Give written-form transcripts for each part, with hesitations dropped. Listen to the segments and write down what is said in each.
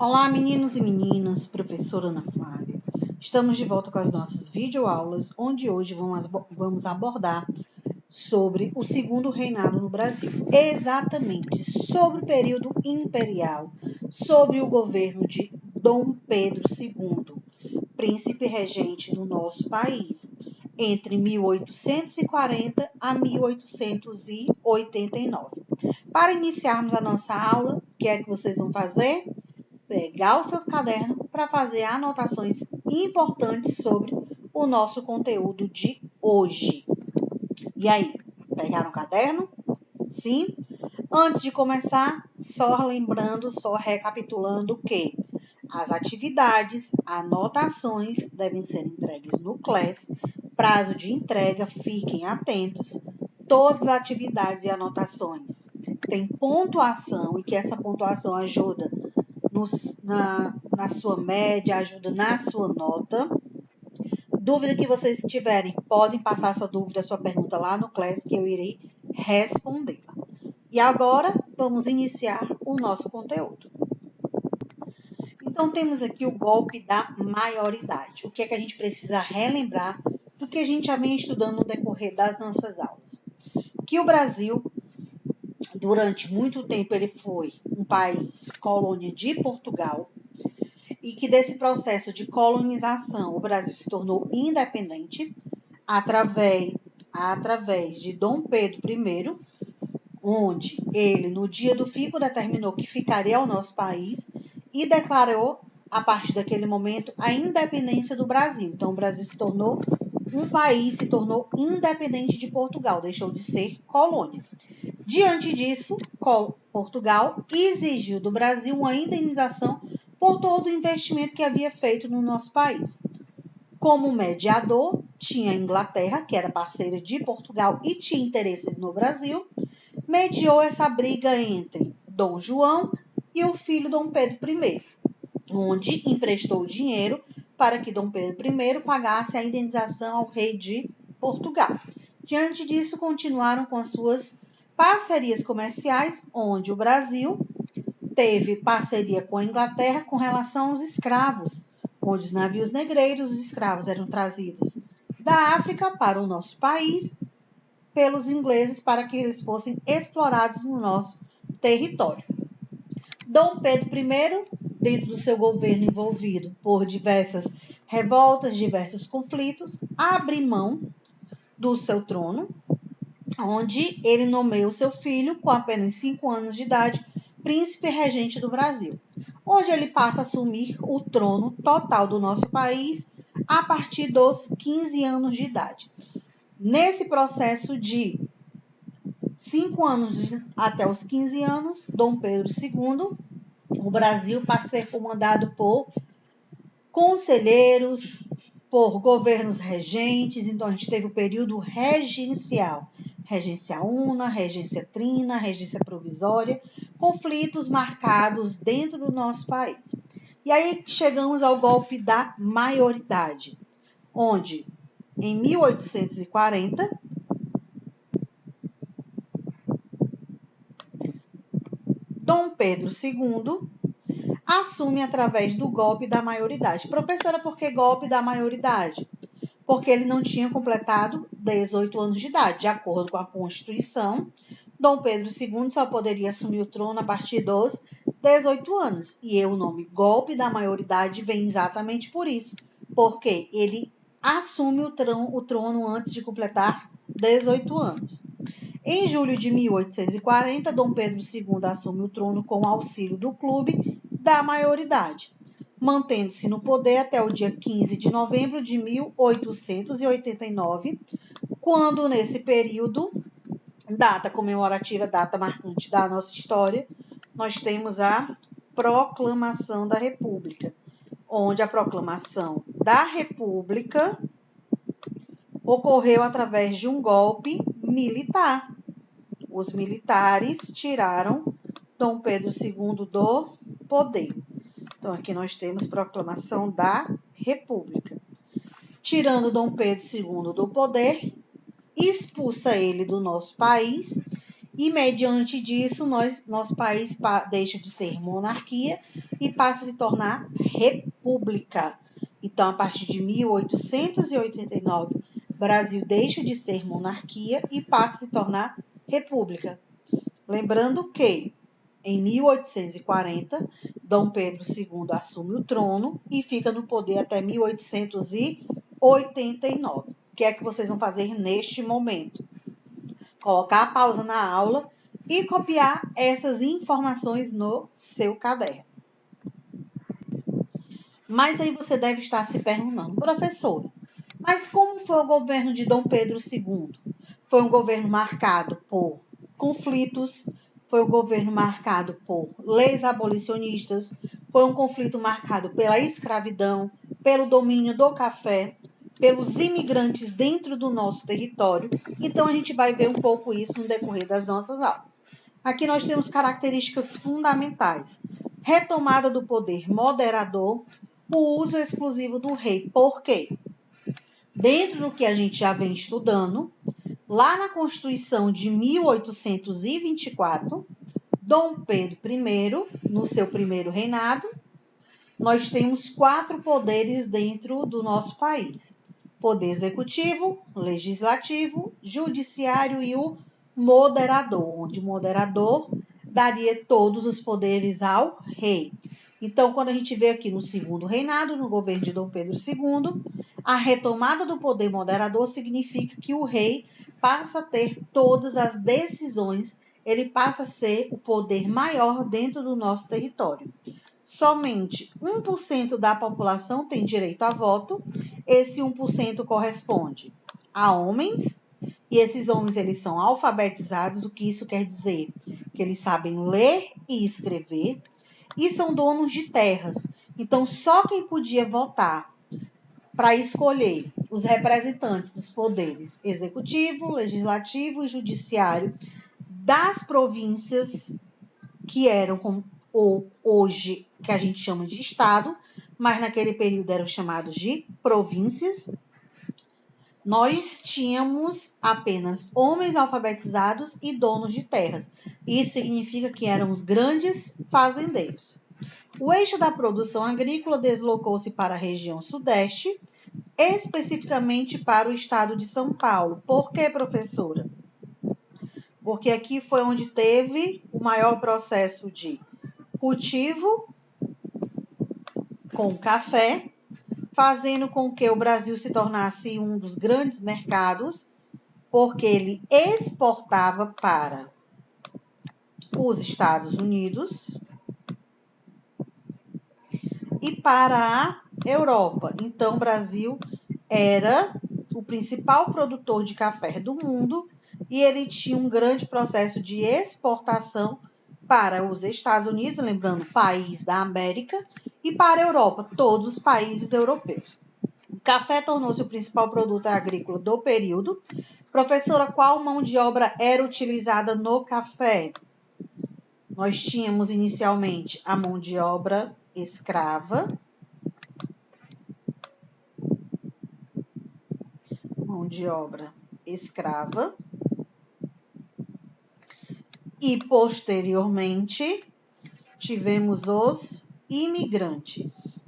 Olá, meninos e meninas, professora Ana Flávia. Estamos de volta com as nossas videoaulas, onde hoje vamos abordar sobre o segundo reinado no Brasil. Exatamente, sobre o período imperial, sobre o governo de Dom Pedro II, príncipe regente do nosso país, entre 1840 a 1889. Para iniciarmos a nossa aula, o que é que vocês vão fazer? Pegar o seu caderno para fazer anotações importantes sobre o nosso conteúdo de hoje. E aí, pegaram o caderno? Sim? Antes de começar, só lembrando, só recapitulando que as atividades, anotações devem ser entregues no Class. Prazo de entrega, fiquem atentos. Todas as atividades e anotações têm pontuação e que essa pontuação ajuda na sua média, ajuda na sua nota. Dúvida que vocês tiverem, podem passar sua dúvida, sua pergunta lá no Class que eu irei respondê-la. E agora, vamos iniciar o nosso conteúdo. Então, temos aqui o golpe da maioridade. O que é que a gente precisa relembrar do que a gente já vem estudando no decorrer das nossas aulas? Que o Brasil, durante muito tempo, ele foi um país colônia de Portugal e que desse processo de colonização o Brasil se tornou independente através de Dom Pedro I, onde ele, no dia do fico, determinou que ficaria ao nosso país e declarou, a partir daquele momento, a independência do Brasil. Então, o Brasil se tornou um país, se tornou independente de Portugal, deixou de ser colônia. Diante disso, Portugal exigiu do Brasil uma indenização por todo o investimento que havia feito no nosso país. Como mediador, tinha a Inglaterra, que era parceira de Portugal e tinha interesses no Brasil, mediou essa briga entre Dom João e o filho Dom Pedro I, onde emprestou dinheiro para que Dom Pedro I pagasse a indenização ao rei de Portugal. Diante disso, continuaram com as suas parcerias comerciais, onde o Brasil teve parceria com a Inglaterra com relação aos escravos, onde os navios negreiros, os escravos eram trazidos da África para o nosso país pelos ingleses para que eles fossem explorados no nosso território. Dom Pedro I, dentro do seu governo envolvido por diversas revoltas, diversos conflitos, abre mão do seu trono, onde ele nomeia o seu filho, com apenas 5 anos de idade, príncipe regente do Brasil, onde ele passa a assumir o trono total do nosso país a partir dos 15 anos de idade. Nesse processo de 5 anos até os 15 anos, Dom Pedro II, o Brasil passa a ser comandado por conselheiros, por governos regentes. Então, a gente teve o período regencial. Regência una, regência trina, regência provisória, conflitos marcados dentro do nosso país. E aí chegamos ao golpe da maioridade, onde em 1840, Dom Pedro II assume através do golpe da maioridade. Professora, por que golpe da maioridade? Porque ele não tinha completado 18 anos de idade. De acordo com a Constituição, Dom Pedro II só poderia assumir o trono a partir dos 18 anos. E o nome golpe da maioridade vem exatamente por isso, porque ele assume o trono antes de completar 18 anos. Em julho de 1840, Dom Pedro II assume o trono com o auxílio do Clube da Maioridade, mantendo-se no poder até o dia 15 de novembro de 1889, quando, nesse período, data comemorativa, data marcante da nossa história, nós temos a Proclamação da República, onde a proclamação da República ocorreu através de um golpe militar. Os militares tiraram Dom Pedro II do poder. Então, aqui nós temos proclamação da República. Tirando Dom Pedro II do poder, expulsa ele do nosso país E, mediante disso, nosso país deixa de ser monarquia e passa a se tornar república. Então, a partir de 1889, o Brasil deixa de ser monarquia e passa a se tornar república. Lembrando que, em 1840, Dom Pedro II assume o trono e fica no poder até 1889. O que é que vocês vão fazer neste momento? Colocar a pausa na aula e copiar essas informações no seu caderno. Mas aí você deve estar se perguntando, professora, mas como foi o governo de Dom Pedro II? Foi um governo marcado por conflitos, foi um governo marcado por leis abolicionistas, foi um conflito marcado pela escravidão, pelo domínio do café, pelos imigrantes dentro do nosso território. Então, a gente vai ver um pouco isso no decorrer das nossas aulas. Aqui nós temos características fundamentais. Retomada do poder moderador, o uso exclusivo do rei. Por quê? Dentro do que a gente já vem estudando, lá na Constituição de 1824, Dom Pedro I, no seu primeiro reinado, nós temos 4 poderes dentro do nosso país. Poder executivo, legislativo, judiciário e o moderador, onde o moderador daria todos os poderes ao rei. Então, quando a gente vê aqui no segundo reinado, no governo de Dom Pedro II, a retomada do poder moderador significa que o rei passa a ter todas as decisões, ele passa a ser o poder maior dentro do nosso território. Somente 1% da população tem direito a voto. Esse 1% corresponde a homens, e esses homens eles são alfabetizados. O que isso quer dizer? Que eles sabem ler e escrever e são donos de terras. Então, só quem podia votar para escolher os representantes dos poderes executivo, legislativo e judiciário das províncias que eram ou hoje que a gente chama de estado, mas naquele período eram chamados de províncias. Nós tínhamos apenas homens alfabetizados e donos de terras. Isso significa que eram os grandes fazendeiros. O eixo da produção agrícola deslocou-se para a região sudeste, especificamente para o estado de São Paulo. Por que, professora? Porque aqui foi onde teve o maior processo de cultivo com café, fazendo com que o Brasil se tornasse um dos grandes mercados, porque ele exportava para os Estados Unidos e para a Europa. Então, o Brasil era o principal produtor de café do mundo e ele tinha um grande processo de exportação para os Estados Unidos, lembrando, país da América, e para a Europa, todos os países europeus. O café tornou-se o principal produto agrícola do período. Professora, qual mão de obra era utilizada no café? Nós tínhamos inicialmente a mão de obra escrava, e posteriormente tivemos os imigrantes.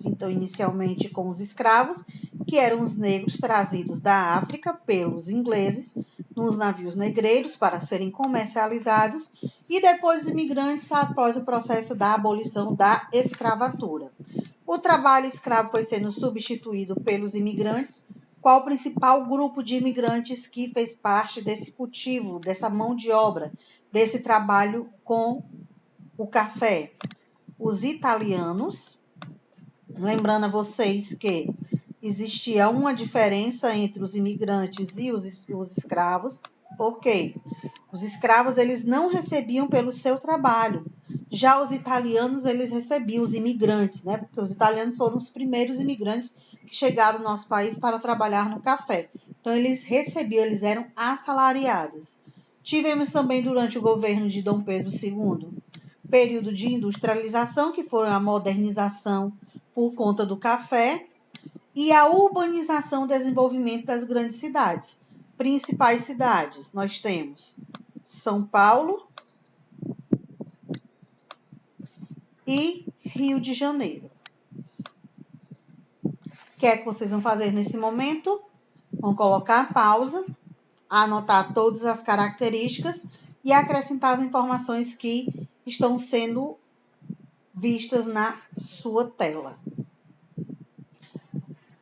Então, inicialmente com os escravos, que eram os negros trazidos da África pelos ingleses nos navios negreiros para serem comercializados, e depois os imigrantes após o processo da abolição da escravatura. O trabalho escravo foi sendo substituído pelos imigrantes. Qual o principal grupo de imigrantes que fez parte desse cultivo, dessa mão de obra, desse trabalho com o café? Os italianos. Lembrando a vocês que existia uma diferença entre os imigrantes e os escravos. Por quê? Os escravos eles não recebiam pelo seu trabalho. Já os italianos, eles recebiam, os imigrantes, né? Porque os italianos foram os primeiros imigrantes que chegaram no nosso país para trabalhar no café. Então, eles recebiam, eles eram assalariados. Tivemos também, durante o governo de Dom Pedro II, período de industrialização, que foi a modernização por conta do café. e a urbanização e desenvolvimento das grandes cidades. Principais cidades, nós temos São Paulo e Rio de Janeiro. O que é que vocês vão fazer nesse momento? Vão colocar a pausa, anotar todas as características e acrescentar as informações que estão sendo vistas na sua tela.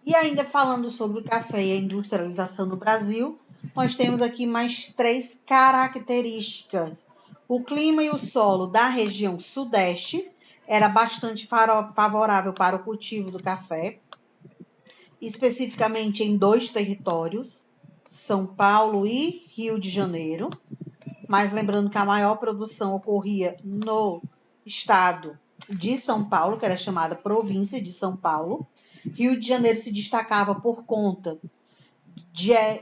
E ainda falando sobre o café e a industrialização no Brasil, nós temos aqui mais 3 características. O clima e o solo da região sudeste era bastante favorável para o cultivo do café, especificamente em 2 territórios, São Paulo e Rio de Janeiro. Mas lembrando que a maior produção ocorria no estado de São Paulo, que era chamada província de São Paulo. Rio de Janeiro se destacava por conta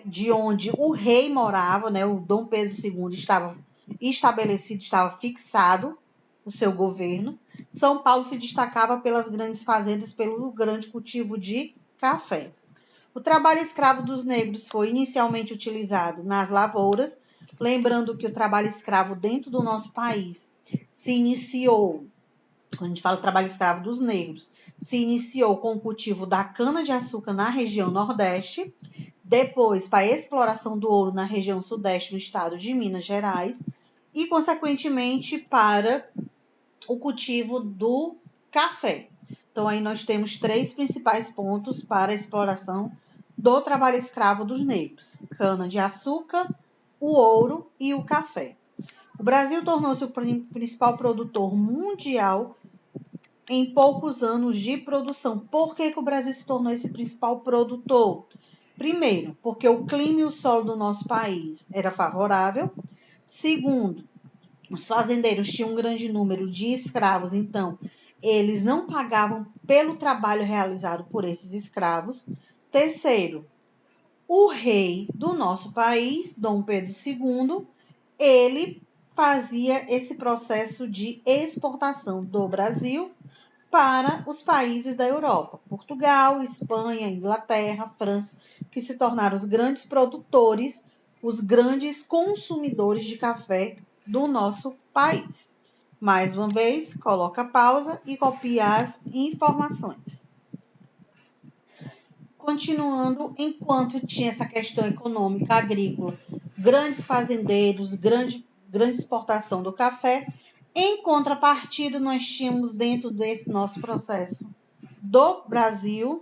de onde o rei morava, né? O Dom Pedro II estava estabelecido, estava fixado o seu governo. São Paulo se destacava pelas grandes fazendas, pelo grande cultivo de café. O trabalho escravo dos negros foi inicialmente utilizado nas lavouras, lembrando que o trabalho escravo dentro do nosso país se iniciou, quando a gente fala trabalho escravo dos negros, se iniciou com o cultivo da cana-de-açúcar na região Nordeste, depois para a exploração do ouro na região Sudeste, no estado de Minas Gerais, e, consequentemente, para o cultivo do café. Então, aí nós temos 3 principais pontos para a exploração do trabalho escravo dos negros: cana-de-açúcar, o ouro e o café. O Brasil tornou-se o principal produtor mundial em poucos anos de produção. Por que o Brasil se tornou esse principal produtor? Primeiro, porque o clima e o solo do nosso país era favorável. Segundo, os fazendeiros tinham um grande número de escravos, então eles não pagavam pelo trabalho realizado por esses escravos. Terceiro, o rei do nosso país, Dom Pedro II, ele fazia esse processo de exportação do Brasil para os países da Europa, Portugal, Espanha, Inglaterra, França, que se tornaram os grandes produtores, os grandes consumidores de café do nosso país. Mais uma vez, coloca a pausa e copia as informações. Continuando, enquanto tinha essa questão econômica agrícola, grandes fazendeiros, grande exportação do café, em contrapartida, nós tínhamos dentro desse nosso processo do Brasil,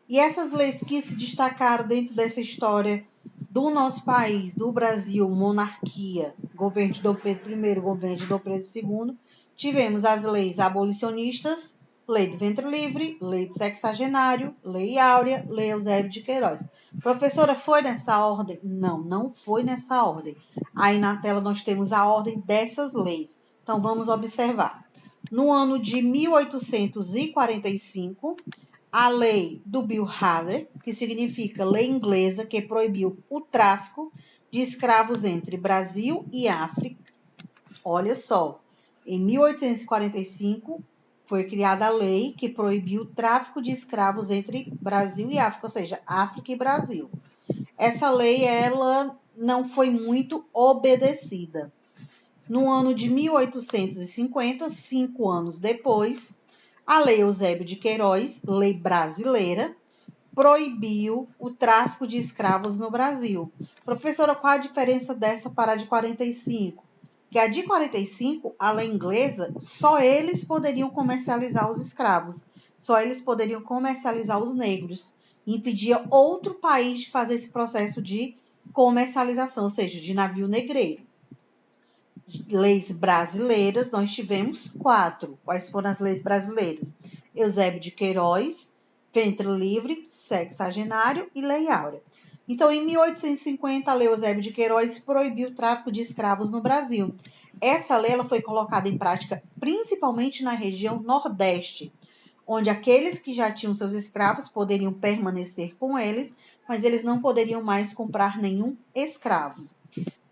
e essas leis que se destacaram dentro dessa história do nosso país, do Brasil, monarquia, governo de Dom Pedro I, governo de Dom Pedro II, tivemos as leis abolicionistas, Lei do Ventre Livre, Lei do Sexagenário, Lei Áurea, Lei Eusébio de Queiroz. Professora, foi nessa ordem? Não, não foi nessa ordem. Aí na tela nós temos a ordem dessas leis. Então vamos observar. No ano de 1845, a lei do Bill Hader, que significa lei inglesa, que proibiu o tráfico de escravos entre Brasil e África. Olha só, em 1845 foi criada a lei que proibiu o tráfico de escravos entre Brasil e África, ou seja, África e Brasil. Essa lei, ela não foi muito obedecida. No ano de 1850, 5 anos depois, a Lei Eusébio de Queiroz, lei brasileira, proibiu o tráfico de escravos no Brasil. Professora, qual a diferença dessa para a de 45? Que a de 45, a lei inglesa, só eles poderiam comercializar os escravos, só eles poderiam comercializar os negros. E impedia outro país de fazer esse processo de comercialização, ou seja, de navio negreiro. Leis brasileiras, nós tivemos 4. Quais foram as leis brasileiras? Eusébio de Queiroz, Ventre Livre, Sexagenário e Lei Áurea. Então, em 1850, a Lei Eusébio de Queiroz proibiu o tráfico de escravos no Brasil. Essa lei ela foi colocada em prática principalmente na região Nordeste, onde aqueles que já tinham seus escravos poderiam permanecer com eles, mas eles não poderiam mais comprar nenhum escravo.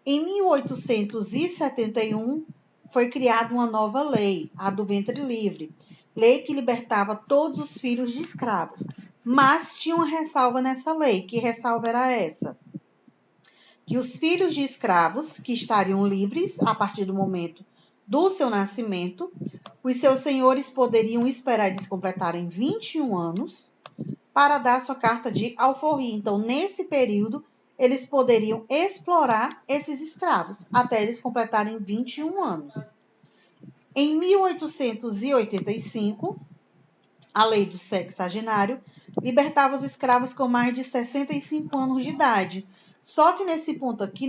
Em 1871, foi criada uma nova lei, a do Ventre Livre, lei que libertava todos os filhos de escravos. Mas tinha uma ressalva nessa lei. Que ressalva era essa? Que os filhos de escravos, que estariam livres a partir do momento do seu nascimento, os seus senhores poderiam esperar eles completarem 21 anos para dar sua carta de alforria. Então, nesse período, eles poderiam explorar esses escravos até eles completarem 21 anos. Em 1885, a lei do sexagenário libertava os escravos com mais de 65 anos de idade. Só que nesse ponto aqui,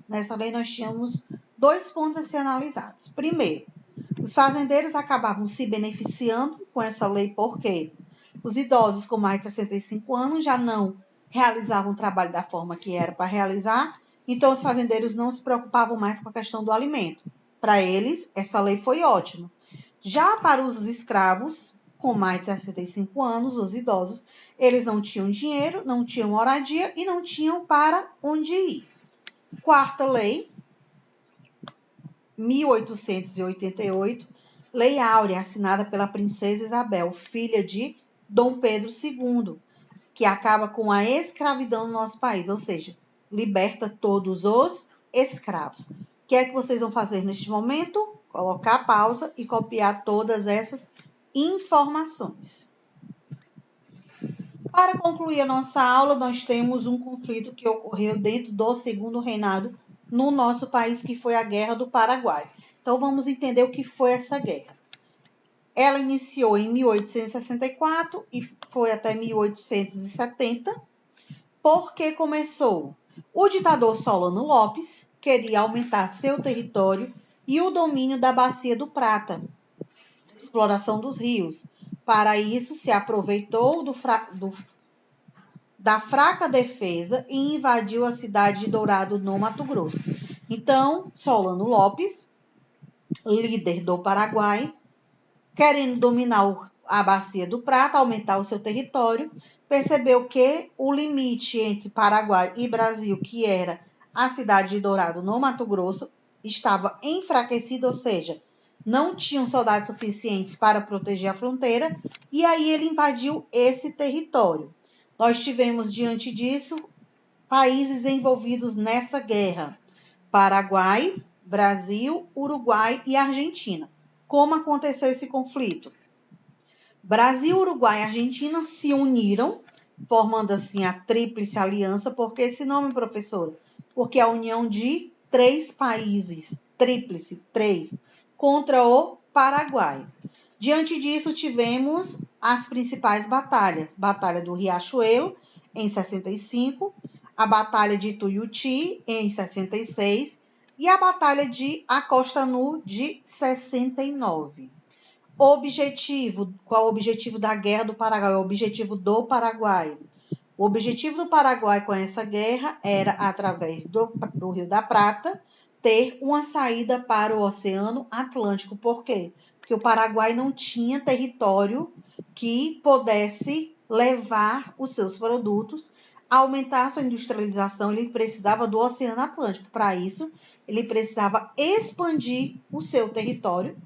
nessa lei, nós tínhamos 2 pontos a ser analisados. Primeiro, os fazendeiros acabavam se beneficiando com essa lei, porque os idosos com mais de 65 anos já não realizavam o trabalho da forma que era para realizar, então os fazendeiros não se preocupavam mais com a questão do alimento. Para eles, essa lei foi ótima. Já para os escravos com mais de 65 anos, os idosos, eles não tinham dinheiro, não tinham moradia e não tinham para onde ir. Quarta lei, 1888, Lei Áurea, assinada pela princesa Isabel, filha de Dom Pedro II, que acaba com a escravidão no nosso país, ou seja, liberta todos os escravos. O que é que vocês vão fazer neste momento? Colocar pausa e copiar todas essas informações. Para concluir a nossa aula, nós temos um conflito que ocorreu dentro do Segundo Reinado no nosso país, que foi a Guerra do Paraguai. Então, vamos entender o que foi essa guerra. Ela iniciou em 1864 e foi até 1870. Por que começou? O ditador Solano Lopes queria aumentar seu território e o domínio da Bacia do Prata, exploração dos rios. Para isso, se aproveitou da fraca defesa e invadiu a cidade de Dourado, no Mato Grosso. Então, Solano Lopes, líder do Paraguai, querendo dominar a Bacia do Prata, aumentar o seu território, percebeu que o limite entre Paraguai e Brasil, que era a cidade de Dourado, no Mato Grosso, estava enfraquecido, ou seja, não tinham soldados suficientes para proteger a fronteira, e aí ele invadiu esse território. Nós tivemos, diante disso, países envolvidos nessa guerra: Paraguai, Brasil, Uruguai e Argentina. Como aconteceu esse conflito? Brasil, Uruguai e Argentina se uniram, formando assim a Tríplice Aliança. Por que esse nome, professora? Porque é a união de 3 países, tríplice, 3, contra o Paraguai. Diante disso, tivemos as principais batalhas. Batalha do Riachuelo, em 65, a Batalha de Tuiuti, em 66, e a Batalha de Acosta Nu, de 69. Qual o objetivo da Guerra do Paraguai? O objetivo do Paraguai. O objetivo do Paraguai com essa guerra era, através do Rio da Prata, ter uma saída para o Oceano Atlântico. Por quê? Porque o Paraguai não tinha território que pudesse levar os seus produtos. Aumentar sua industrialização, ele precisava do Oceano Atlântico. Para isso, ele precisava expandir o seu território,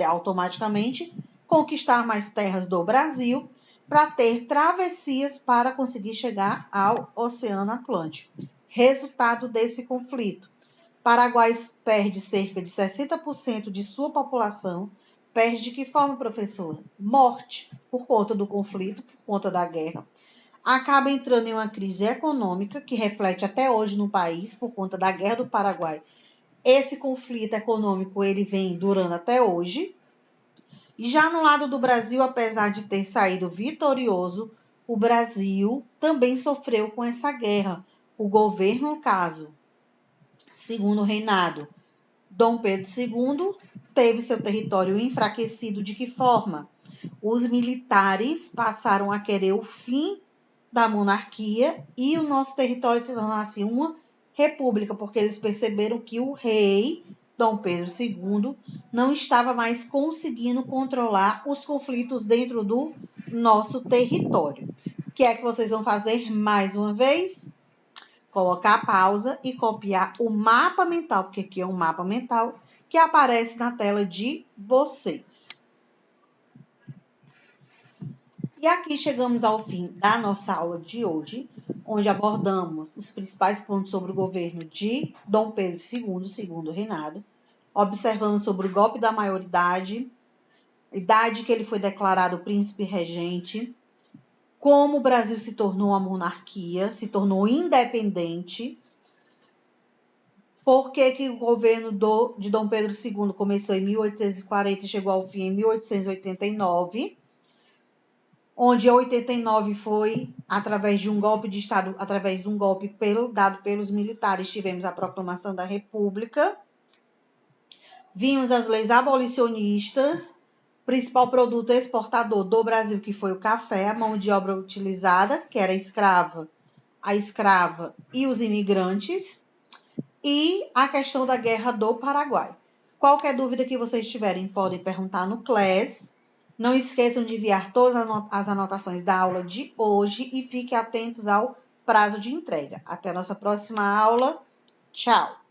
automaticamente conquistar mais terras do Brasil, para ter travessias para conseguir chegar ao Oceano Atlântico. Resultado desse conflito: Paraguai perde cerca de 60% de sua população. Perde de que forma, professora? Morte, por conta do conflito, por conta da guerra. Acaba entrando em uma crise econômica que reflete até hoje no país por conta da Guerra do Paraguai. Esse conflito econômico ele vem durando até hoje. E já no lado do Brasil, apesar de ter saído vitorioso, o Brasil também sofreu com essa guerra. O governo, no caso, Segundo Reinado, Dom Pedro II, teve seu território enfraquecido. De que forma? Os militares passaram a querer o fim da monarquia e o nosso território se tornasse uma república, porque eles perceberam que o rei Dom Pedro II não estava mais conseguindo controlar os conflitos dentro do nosso território. O que é que vocês vão fazer mais uma vez? Colocar a pausa e copiar o mapa mental, porque aqui é um mapa mental que aparece na tela de vocês. E aqui chegamos ao fim da nossa aula de hoje, onde abordamos os principais pontos sobre o governo de Dom Pedro II, segundo reinado. Observamos sobre o golpe da maioridade, idade que ele foi declarado príncipe regente, como o Brasil se tornou uma monarquia, se tornou independente, por que o governo de Dom Pedro II começou em 1840 e chegou ao fim em 1889, onde 89 foi através de um golpe de Estado, através de um golpe dado pelos militares, tivemos a proclamação da República. Vimos as leis abolicionistas, principal produto exportador do Brasil, que foi o café, a mão de obra utilizada, que era a escrava e os imigrantes, e a questão da Guerra do Paraguai. Qualquer dúvida que vocês tiverem, podem perguntar no Class. Não esqueçam de enviar todas as anotações da aula de hoje e fiquem atentos ao prazo de entrega. Até a nossa próxima aula. Tchau!